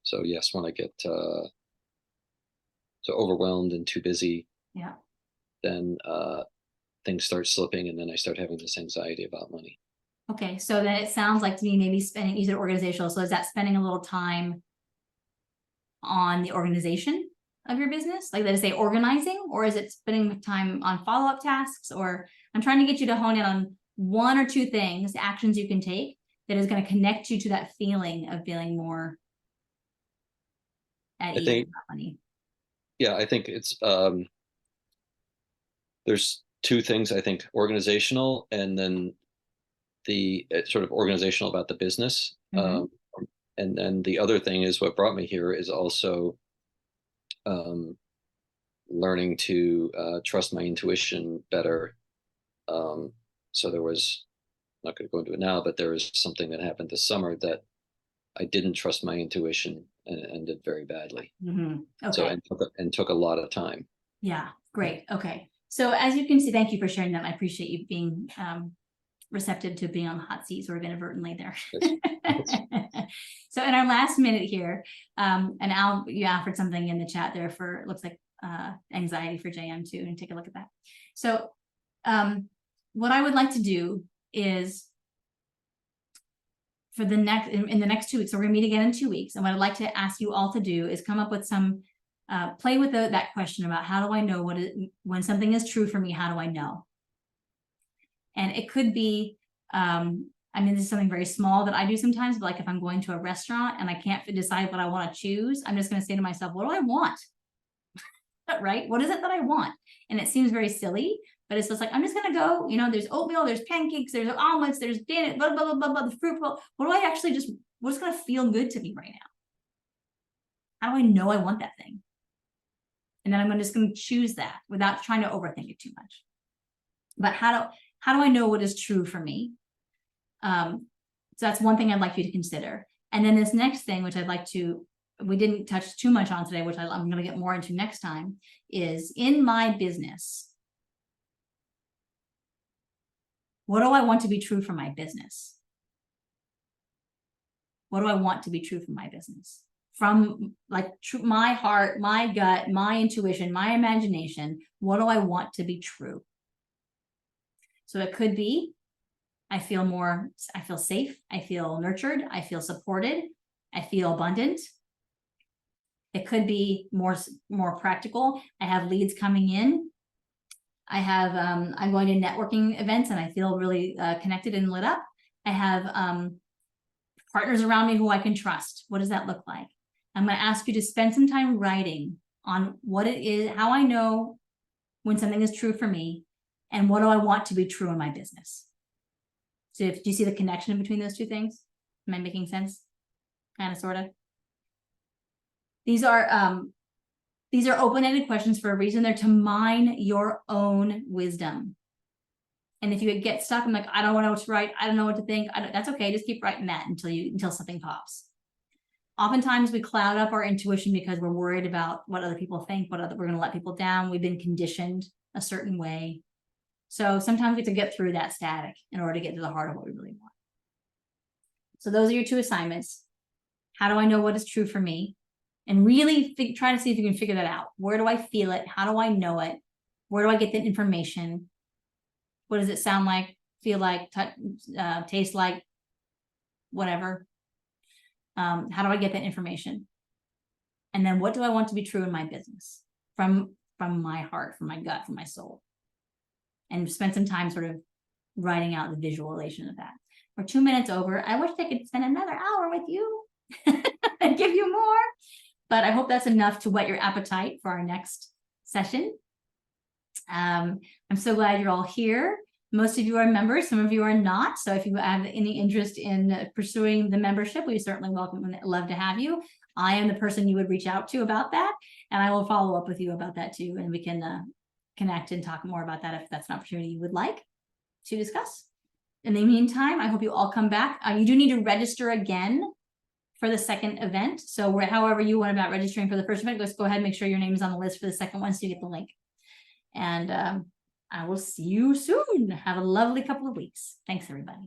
so yes, when I get so overwhelmed and too busy, Yeah. then things start slipping, and then I start having this anxiety about money. Okay, so then it sounds like to me maybe spending, you said organizational, so is that spending a little time on the organization of your business? Like, did I say organizing, or is it spending time on follow-up tasks? Or I'm trying to get you to hone in on one or two things, actions you can take that is going to connect you to that feeling of feeling more at ease about money. Yeah, I think it's there's two things. I think organizational, and then the sort of organizational about the business. And then the other thing is what brought me here is also learning to trust my intuition better. So there was, I'm not going to go into it now, but there was something that happened this summer that I didn't trust my intuition, and it ended very badly. Okay. So and took a lot of time. Yeah, great. Okay. So as you can see, thank you for sharing that. I appreciate you being receptive to being on the hot seat sort of inadvertently there. So in our last minute here, and Al, you offered something in the chat there for, it looks like anxiety for JM too, and take a look at that. So what I would like to do is for the next, in the next 2 weeks, so we're gonna meet again in 2 weeks. And what I'd like to ask you all to do is come up with some, play with that question about how do I know when something is true for me, how do I know? And it could be, I mean, this is something very small that I do sometimes, but like if I'm going to a restaurant and I can't decide what I want to choose, I'm just going to say to myself, what do I want? Right? What is it that I want? And it seems very silly, but it's just like, I'm just going to go, you know, there's oatmeal, there's pancakes, there's omelets, there's blah, blah, blah, blah, blah, the fruit bowl. What do I actually just, what's going to feel good to me right now? How do I know I want that thing? And then I'm just going to choose that without trying to overthink it too much. But how do I know what is true for me? So that's one thing I'd like you to consider. And then this next thing, which I'd like to, we didn't touch too much on today, which I'm going to get more into next time, is in my business, what do I want to be true for my business? What do I want to be true for my business? From like my heart, my gut, my intuition, my imagination, what do I want to be true? So it could be, I feel safe, I feel nurtured, I feel supported, I feel abundant. It could be more practical. I have leads coming in. I have, I'm going to networking events and I feel really connected and lit up. I have partners around me who I can trust. What does that look like? I'm going to ask you to spend some time writing on what it is, how I know when something is true for me, and what do I want to be true in my business. So do you see the connection between those two things? Am I making sense? Kind of, sort of. These are open-ended questions for a reason. They're to mine your own wisdom. And if you get stuck, I'm like, I don't know what to write, I don't know what to think. That's okay. Just keep writing that until something pops. Oftentimes we cloud up our intuition because we're worried about what other people think, we're going to let people down. We've been conditioned a certain way. So sometimes we have to get through that static in order to get to the heart of what we really want. So those are your two assignments. How do I know what is true for me? And really try to see if you can figure that out. Where do I feel it? How do I know it? Where do I get the information? What does it sound like, feel like, taste like, whatever? How do I get that information? And then what do I want to be true in my business from my heart, from my gut, from my soul? And spend some time sort of writing out the visualization of that. We're 2 minutes over. I wish I could spend another hour with you and give you more, but I hope that's enough to whet your appetite for our next session. I'm so glad you're all here. Most of you are members, some of you are not. So if you have any interest in pursuing the membership, we certainly welcome and love to have you. I am the person you would reach out to about that, and I will follow up with you about that too, and we can connect and talk more about that if that's an opportunity you would like to discuss. In the meantime, I hope you all come back. You do need to register again for the second event. So however you went about registering for the first event, just go ahead and make sure your name is on the list for the second one so you get the link. And I will see you soon. Have a lovely couple of weeks. Thanks, everybody.